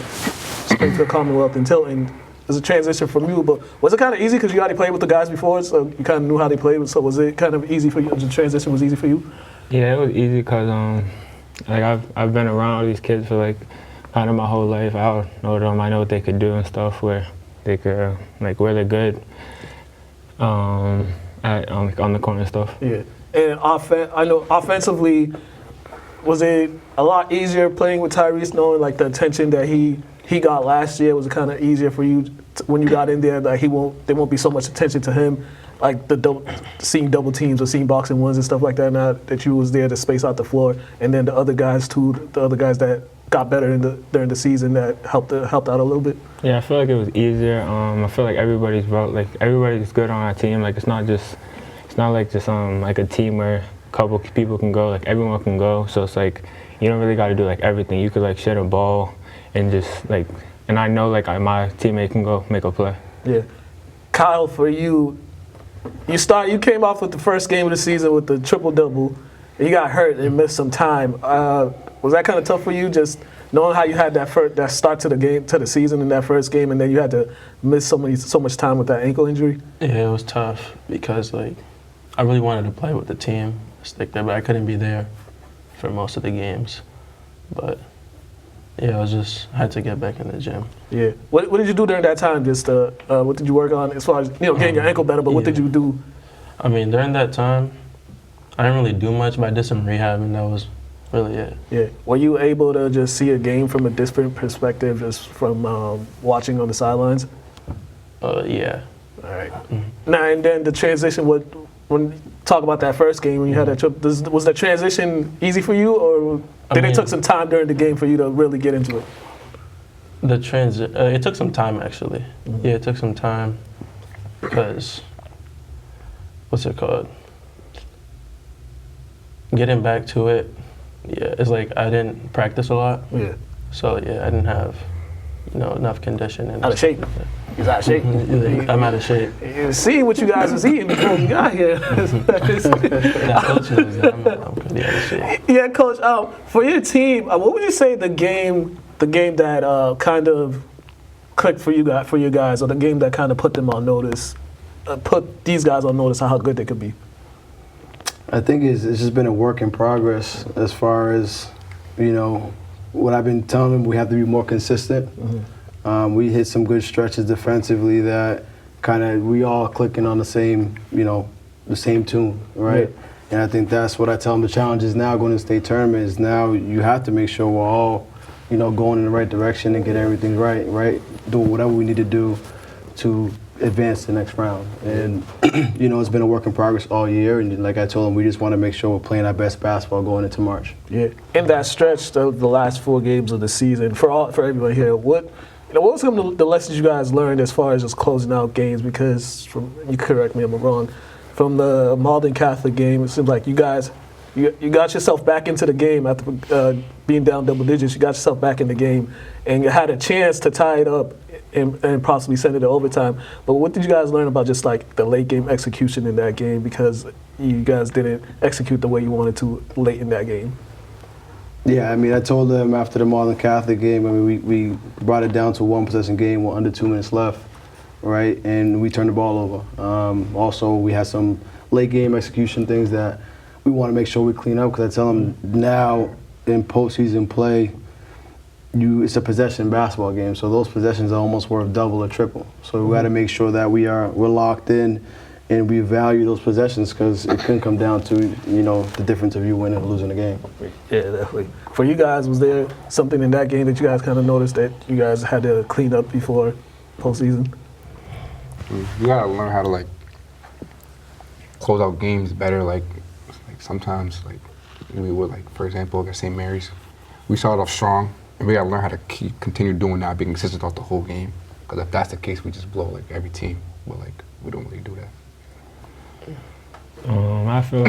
Springfield Commonwealth and Tilton is a transition from you, but was it kind of easy because you already played with the guys before, so you kind of knew how they played? So was it kind of easy for you? The transition was easy for you? Yeah, it was easy because I've been around all these kids for kind of my whole life. I know them. I know what they could do and stuff. Where they could where they're good on the court and stuff. Yeah, and I know offensively. Was it a lot easier playing with Tyrese, knowing the attention that he got last year? Was it kind of easier for you when you got in there? There won't be so much attention to him, seeing double teams or seeing boxing ones and stuff like that. Now that you was there to space out the floor, and then the other guys too, the other guys that got better during the season that helped out a little bit. Yeah, I feel like it was easier. I feel like everybody's good on our team. It's not just a team where couple people can go, everyone can go, so it's you don't really got to do everything. You could share a ball and just and I know my teammate can go make a play. Yeah. Kyle, for you came off with the first game of the season with the triple-double, and you got hurt and missed some time. Was that kind of tough for you, just knowing how you had that start to the game, to the season in that first game, and then you had to miss so much time with that ankle injury? Yeah, it was tough because like I really wanted to play with the team, stick there, but I couldn't be there for most of the games. But yeah, I had to get back in the gym. Yeah. What did you do during that time? Just what did you work on as far as getting your ankle better? But what did you do? I mean, during that time, I didn't really do much, but I did some rehab, and that was really it. Yeah. Were you able to just see a game from a different perspective, just from watching on the sidelines? Yeah. All right. Now and then the transition. When you talk about that first game when you had that trip, was the transition easy for you, or it took some time during the game for you to really get into it? It took some time actually. Yeah, it took some time because what's it called? Getting back to it. Yeah, it's like I didn't practice a lot. Yeah. So yeah, I didn't have enough condition. And Out of shape. He's out of shape. I'm out of shape. You see what you guys was eating before we got here. That coach knows that I'm pretty out of shape. Yeah, Coach. For your team, what would you say the game that kind of clicked for you guys, or the game that kind of put them on notice, put these guys on notice how good they could be? I think it's just been a work in progress as far as, what I've been telling them, we have to be more consistent. We hit some good stretches defensively that kind of we all clicking on the same, the same tune, right? Yeah. And I think that's what I tell them. The challenge is now going to state tournament is now you have to make sure we're all, going in the right direction and get everything right? Do whatever we need to do to advance to the next round. And, it's been a work in progress all year. And like I told them, we just want to make sure we're playing our best basketball going into March. Yeah. In that stretch, the last 4 games of the season, for everyone here, what were some of the lessons you guys learned as far as just closing out games? Because, you correct me if I'm wrong, from the Malden Catholic game, it seems like you guys, you got yourself back into the game after being down double digits. You got yourself back in the game, and you had a chance to tie it up and possibly send it to overtime. But what did you guys learn about just like the late game execution in that game, because you guys didn't execute the way you wanted to late in that game? Yeah, I told them after the Marlin Catholic game, we brought it down to a 1-possession game with under 2 minutes left, right? And we turned the ball over. Also, we had some late game execution things that we want to make sure we clean up, because I tell them now in postseason play, it's a possession basketball game, so those possessions are almost worth double or triple. So we got to make sure that we're locked in and we value those possessions, because it can come down to the difference of you winning or losing the game. Yeah, definitely. For you guys, was there something in that game that you guys kind of noticed that you guys had to clean up before postseason? You gotta learn how to close out games better. Like sometimes we would for example against St. Mary's, we started off strong. And we gotta learn how to continue doing that, being consistent throughout the whole game. Because if that's the case, we just blow every team. But we don't really do that. I feel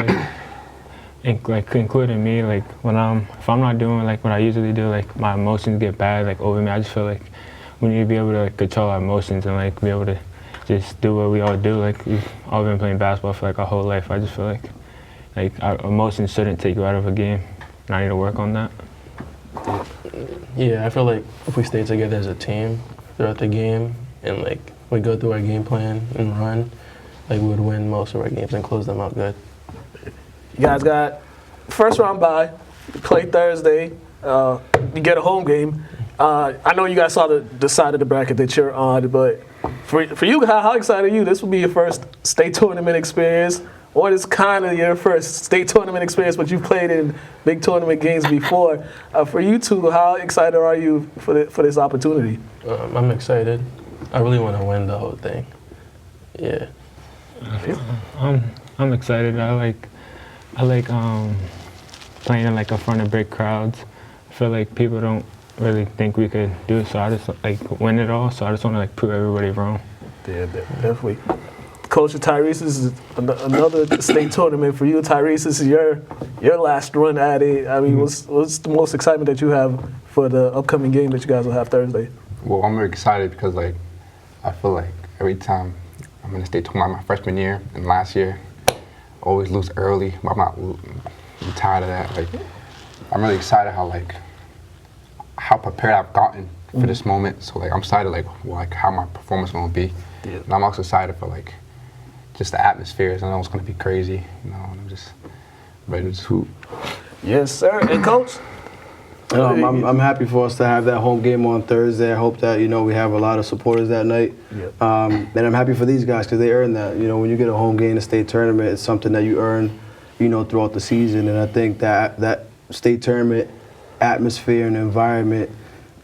including me, if I'm not doing what I usually do, my emotions get bad over me. I just feel like we need to be able to control our emotions and be able to just do what we all do. We've all been playing basketball for our whole life. I just feel like our emotions shouldn't take you out of a game, and I need to work on that. Yeah, I feel like if we stay together as a team throughout the game and we go through our game plan and run, we would win most of our games and close them out good. You guys got first round bye, you play Thursday, you get a home game. I know you guys saw the side of the bracket that you're on, but for you, how excited are you? This will be your first state tournament experience. What is kind of your first state tournament experience, but you've played in big tournament games before? For you two, how excited are you for this opportunity? I'm excited. I really want to win the whole thing. Yeah. I'm excited. I like playing in in front of big crowds. I feel like people don't really think we could do it, so I just win it all. So I just want to prove everybody wrong. Yeah, definitely. Coach Tyrese, this is another state tournament for you. Tyrese, this is your last run at it. What's the most excitement that you have for the upcoming game that you guys will have Thursday? Well, I'm very excited because I feel like every time I'm in the state tournament, my freshman year and last year, I always lose early. But I'm tired of that. I'm really excited how prepared I've gotten for this moment. So I'm excited how my performance gonna be. Yeah. And I'm also excited for just the atmospheres. I know it's gonna be crazy, and I'm just ready to just hoop. Yes, sir. And coach? I'm happy for us to have that home game on Thursday. I hope that we have a lot of supporters that night. Yep. And I'm happy for these guys because they earned that. When you get a home game in a state tournament, it's something that you earn, throughout the season. And I think that state tournament atmosphere and environment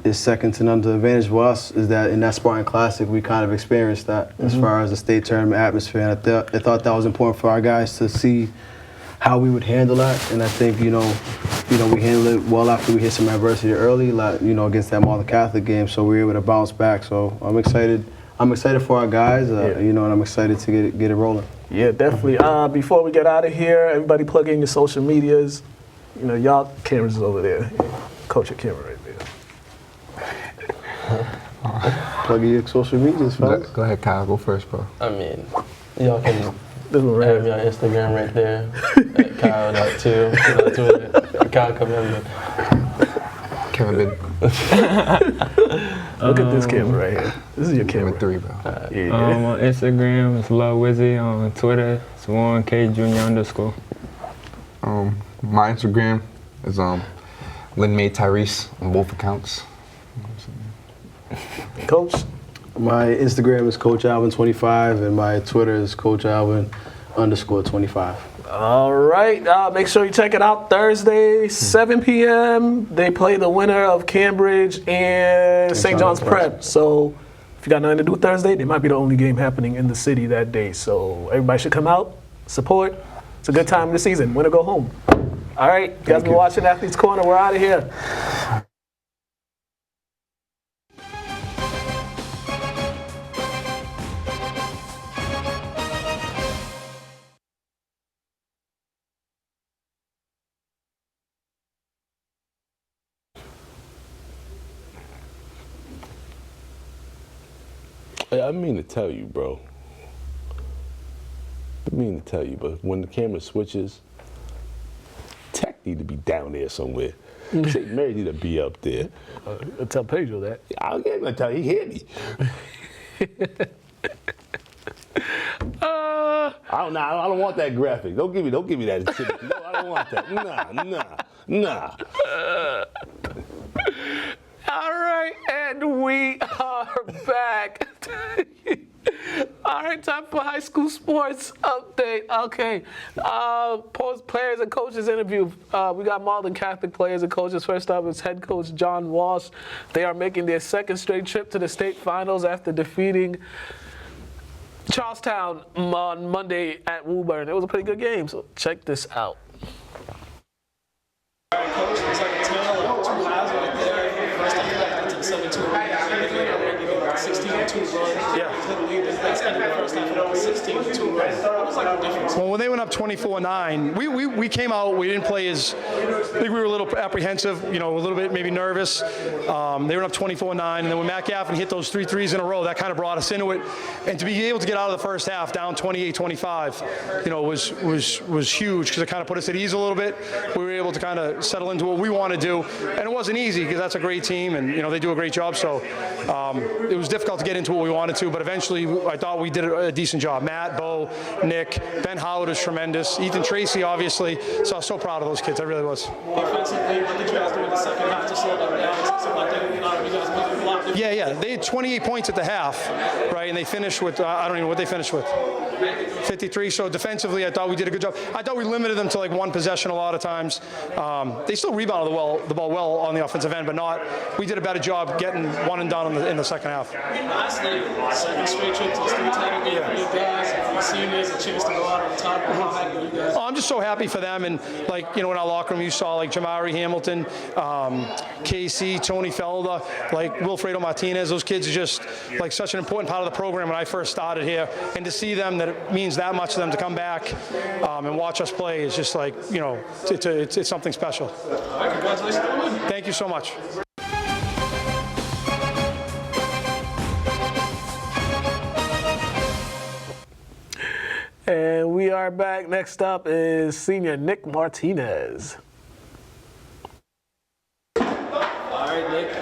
is second to none. The advantage for us is that in that Spartan Classic, we kind of experienced that as far as the state tournament atmosphere. And I thought that was important for our guys to see how we would handle that. And I think, we handled it well after we hit some adversity early, against that Marlin Catholic game. So we were able to bounce back. So I'm excited. I'm excited for our guys, and I'm excited to get it rolling. Yeah, definitely. Before we get out of here, everybody plug in your social medias. Y'all cameras is over there. Coach, your camera right there. Plug in your social medias, fellas. Go ahead, Kyle. Go first, bro. I mean, y'all can This one right have me here. on Instagram right there. At Kyle.2. Twitter. Kyle Kemembin. Kemembin. Look at this camera right here. This is your camera. Kemembin 3, bro. Yeah. On Instagram, it's Love Wizzy. On Twitter, it's Keel Jr. _. My Instagram is Lynn made Tyrese on both accounts. Coach? My Instagram is Coach Alvin25, and my Twitter is Coach Alvin _25. All right. Make sure you check it out Thursday, 7 p.m. They play the winner of Cambridge and St. John's Prep. So if you got nothing to do Thursday, they might be the only game happening in the city that day. So everybody should come out, support. It's a good time of the season. Win or go home. All right. You guys been watching Athletes Corner. We're out of here. I mean to tell you, bro. I mean to tell you, but when the camera switches, Tech need to be down there somewhere. St. Mary need to be up there. Tell Pedro that. I'm gonna tell you, he hit me. I don't want that graphic. Don't give me that shit. No, I don't want that. Nah. All right, and we are back. All right, time for high school sports update. Okay, post players and coaches interview. We got Marlin Catholic players and coaches. First up is head coach John Walsh. They are making their second straight trip to the state finals after defeating Charlestown on Monday at Woburn. It was a pretty good game, so check this out. Coach, it's like a tale of two halves right there. First half, you got to the 7-2 lead. And then already go like 16-2 run. Yeah. To the lead. That's kind of the first half, like a 16-2 run. What was like the difference? Well, when they went up 24-9, we came out. We didn't play as. I think we were a little apprehensive. A little bit maybe nervous. They went up 24-9, and then when Matt Gaffin hit those 3 threes in a row, that kind of brought us into it. And to be able to get out of the first half down 28-25, was huge because it kind of put us at ease a little bit. We were able to kind of settle into what we want to do, and it wasn't easy because that's a great team, and they do a great job. So it was difficult to get into what we wanted to, but eventually I thought we did a decent job. Matt, Bo, Nick, Ben Howard was tremendous. Ethan Tracy, obviously. So I was so proud of those kids. I really was. Defensively, what did you guys do in the second half to slow them down? It seemed like you guys moved a lot different. Yeah. They had 28 points at the half, right? And they finished with, I don't even know what they finished with. 53. So defensively, I thought we did a good job. I thought we limited them to like one possession a lot of times. They still rebounded the ball well on the offensive end, but not. We did a better job getting one and done in the second half. Lastly, second straight trip to the state title game for you guys. You seniors, a chance to go out on top. How happy are you guys? I'm just so happy for them, and in our locker room, you saw like Jamari Hamilton, KC, Tony Felder, like Wilfredo Martinez. Those kids are just like such an important part of the program when I first started here, and to see them that it means that much to them to come back and watch us play is just like it's something special. All right, congratulations on the win. Thank you so much. And we are back. Next up is senior Nick Martinez. right, Nick?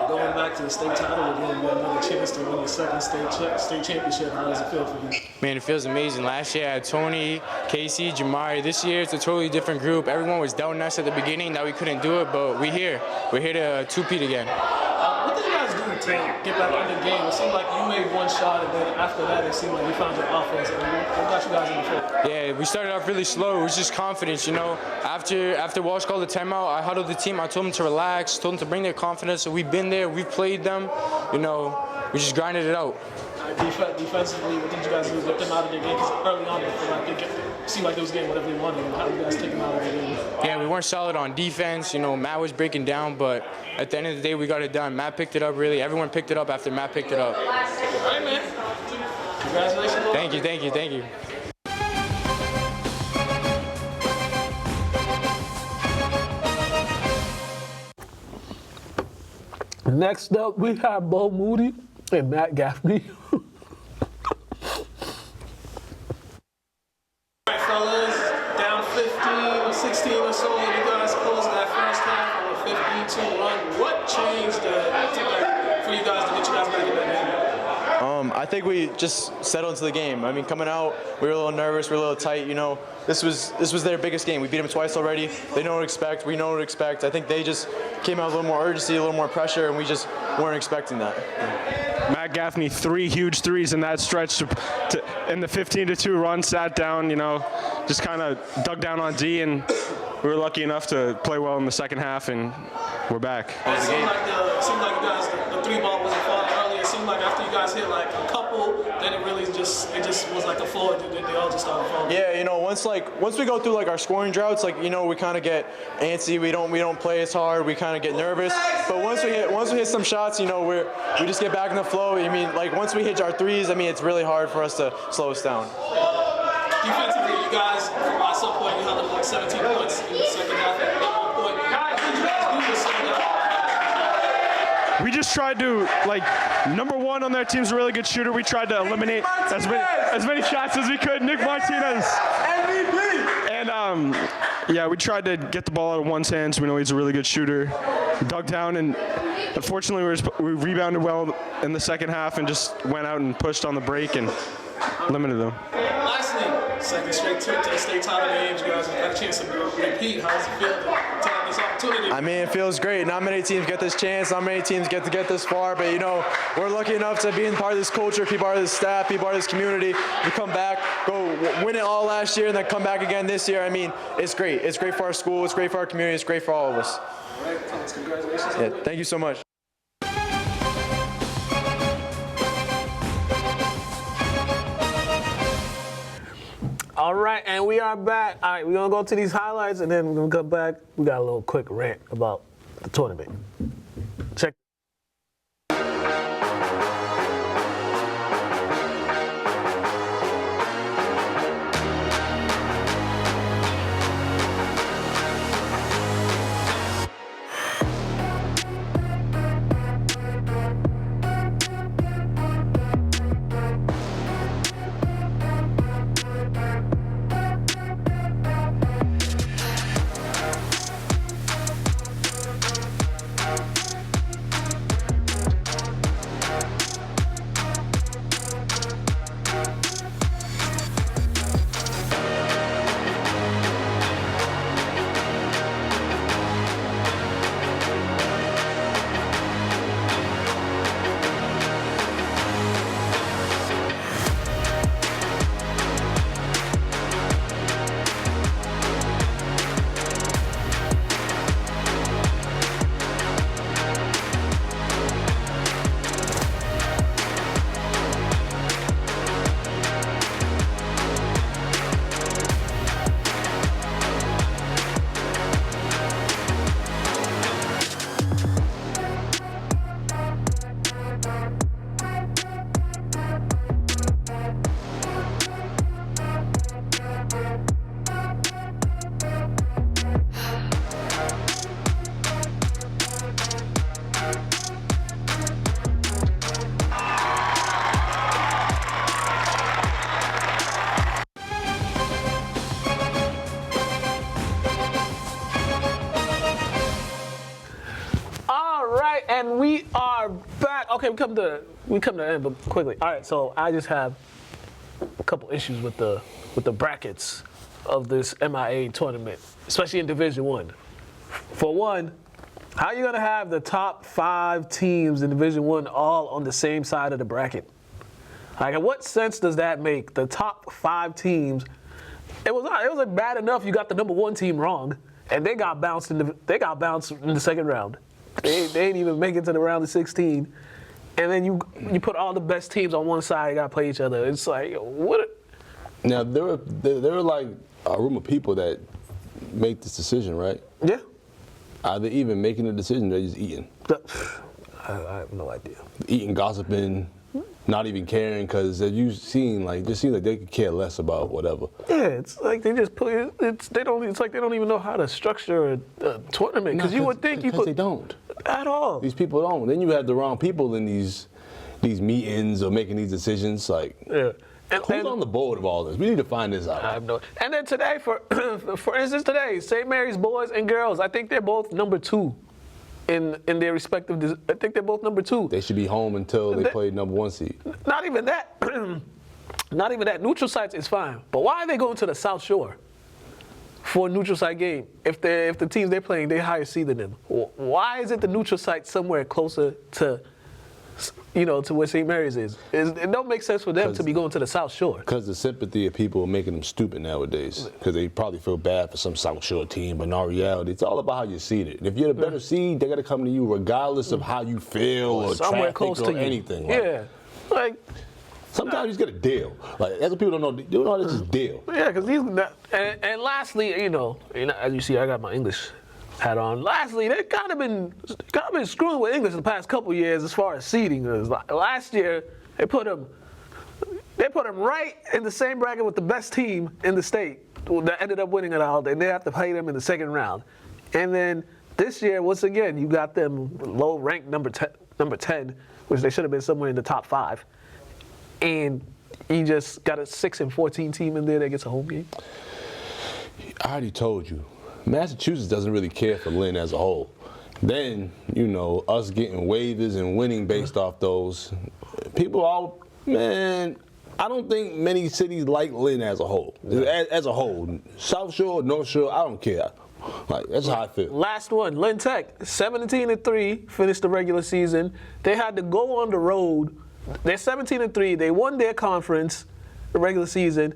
Going back to the state title again, you got another chance to win your second state championship. How does it feel for you? Man, it feels amazing. Last year I had Tony, Casey, Jamari. This year it's a totally different group. Everyone was doubting us at the beginning that we couldn't do it, but we're here. We're here to two-peat again. What did you guys do to get back in the game? It seemed like you made one shot, and then after that, it seemed like you found your offense. And what got you guys in the foot? Yeah, we started off really slow. It was just confidence, you know. After Walsh called the timeout, I huddled the team. I told them to relax, told them to bring their confidence. So we've been there, we've played them. You know, we just grinded it out. Defensively, what did you guys do to get them out of their game? Because early on, it seemed like they was getting whatever they wanted. How did you guys take them out of their game? Yeah, we weren't solid on defense. You know, Matt was breaking down, but at the end of the day, we got it done. Matt picked it up, really. Everyone picked it up after Matt picked it up. All right, man. Congratulations. Thank you, thank you, thank you. Next up, we have Bo Moody and Matt Gaffney. All right, fellas, down 15 or 16 or so, you guys closed that first half on a 15-2 run. What changed for you guys to get you guys back in that game? I think we just settled into the game. I mean, coming out, we were a little nervous, we were a little tight. You know, this was their biggest game. We beat them twice already. They know what to expect. We know what to expect. I think they just came out with a little more urgency, a little more pressure, and we just weren't expecting that. Matt Gaffney, 3 huge threes in that stretch in the 15-2 run, sat down, you know, just kind of dug down on D, and we were lucky enough to play well in the second half, and we're back. It seemed like you guys, the three ball wasn't falling earlier. It seemed like after you guys hit like a couple, then it really just was like a floor. They all just started falling. Yeah, you know, once we go through like our scoring droughts, like, you know, we kind of get antsy. We don't play as hard. We kind of get nervous. But once we hit some shots, you know, we just get back in the flow. I mean, like once we hit our threes, I mean, it's really hard for us to slow us down. Defensively, you guys, at some point, you held up like 17 points in the second half. At one point, what did you guys do to slow down? We just tried to, like, number one on their team's a really good shooter. We tried to eliminate as many shots as we could. Nick Martinez. MVP! And, yeah, we tried to get the ball out of one's hands. We know he's a really good shooter. We dug down, and unfortunately we rebounded well in the second half and just went out and pushed on the break and limited them. Lastly, second straight trip to the state title games. You guys have got a chance to repeat. How does it feel to have this opportunity? I mean, it feels great. Not many teams get this chance. Not many teams get to get this far. But, you know, we're lucky enough to be part of this culture, be part of this staff, be part of this community. We come back, go win it all last year, and then come back again this year. I mean, it's great. It's great for our school. It's great for our community. It's great for all of us. All right, Thomas, congratulations. Yeah, thank you so much. All right, and we are back. All right, we're going to go to these highlights, and then we're going to come back. We got a little quick rant about the tournament. Check. back. Okay, we come to the end, but quickly. All right, so I just have a couple issues with the brackets of this MIA tournament, especially in Division I. For one, how are you gonna have the top 5 teams in Division I all on the same side of the bracket? Like, what sense does that make? The top 5 teams. It was bad enough you got the number 1 team wrong, and they got bounced in the second round. They didn't even make it to the round of 16, and then you put all the best teams on one side and got to play each other. It's like, what? Now there are like a room of people that make this decision, right? Yeah. Are they even making the decision? They're just eating. I have no idea. Eating, gossiping, not even caring, because as you've seen, like, just seems like they could care less about whatever. Yeah, it's like they just put it. It's like they don't even know how to structure a tournament, because you would think you could. They don't at all. These people don't. Then you have the wrong people in these meetings or making these decisions. Like, yeah. Who's on the board of all this? We need to find this out. I have no. And then today, for instance, today, St. Mary's boys and girls, I think they're both number 2 in their respective. I think they're both number 2. They should be home until they play number 1 seed. Not even that. Not even that. Neutral sites is fine, but why are they going to the South Shore for a neutral site game if the teams they're playing they higher seed than them? Why is it the neutral site somewhere closer to? To where St. Mary's is. It don't make sense for them to be going to the South Shore. Because the sympathy of people are making them stupid nowadays. Because they probably feel bad for some South Shore team, but in all reality, it's all about how you seed it. And if you're the better seed, they got to come to you regardless of how you feel or somewhere traffic close or to you. anything. Like sometimes you just get a deal. Like, that's what people don't know. You don't know this is deal. Yeah, because these. And lastly, as you see, I got my English hat on. Lastly, they kind of been screwing with English the past couple years as far as seeding goes. Last year, they put them right in the same bracket with the best team in the state that ended up winning it all, and they have to play them in the second round. And then this year, once again, you got them low-ranked number 10, which they should have been somewhere in the top 5, and you just got a 6 and 14 team in there that gets a home game. I already told you. Massachusetts doesn't really care for Lynn as a whole. Then, us getting waivers and winning based off those, I don't think many cities like Lynn as a whole. As a whole. South Shore, North Shore, I don't care. Like, that's how I feel. Last one, Lynn Tech, 17-3, finished the regular season. They had to go on the road. They're 17-3. They won their conference, the regular season.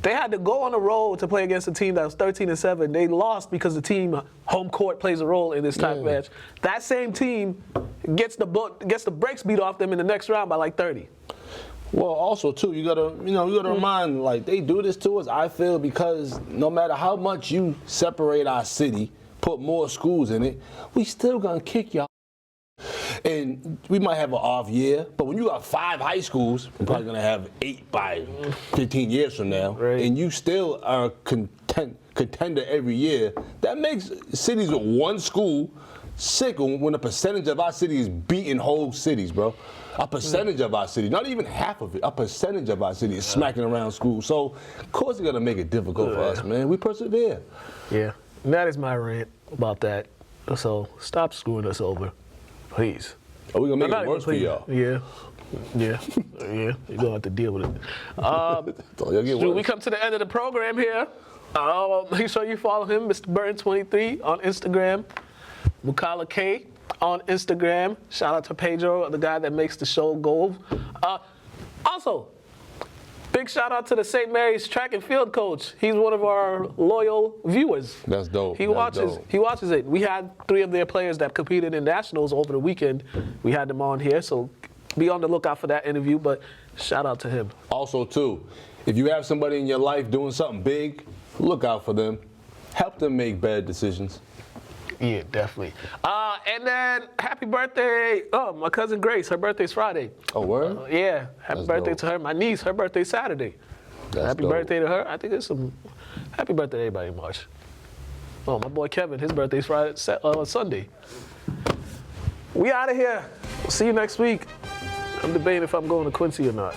They had to go on the road to play against a team that was 13-7. They lost because the team home court plays a role in this type match. That same team gets the brakes beat off them in the next round by like 30. Well, also too, you gotta remind, like, they do this to us, I feel, because no matter how much you separate our city, put more schools in it, we still gonna kick y'all. And we might have an off year, but when you got 5 high schools, we're probably gonna have 8 by 15 years from now, and you still are a contender every year. That makes cities with 1 school sick when a percentage of our city is beating whole cities, bro. A percentage of our city, not even half of it, a percentage of our city is smacking around schools. So, of course, they're gonna make it difficult for us, man. We persevere. Yeah, that is my rant about that. So stop screwing us over. Please. Are we gonna make it worse for y'all? Yeah. You're gonna have to deal with it. We come to the end of the program here. Make sure you follow him, Mr. Burton23 on Instagram, Mukala K on Instagram. Shout out to Pedro, the guy that makes the show go. Also, big shout out to the St. Mary's track and field coach. He's one of our loyal viewers. That's dope. He watches it. We had 3 of their players that competed in nationals over the weekend. We had them on here, so be on the lookout for that interview, but shout out to him. Also too, if you have somebody in your life doing something big, look out for them. Help them make bad decisions. Yeah, definitely. And then happy birthday. Oh, my cousin Grace, her birthday's Friday. Oh, word? Yeah, happy birthday to her. My niece, her birthday's Saturday. Happy birthday to her. I think it's some happy birthday to everybody in March. Oh, my boy Kevin, his birthday's Sunday. We out of here. We'll see you next week. I'm debating if I'm going to Quincy or not.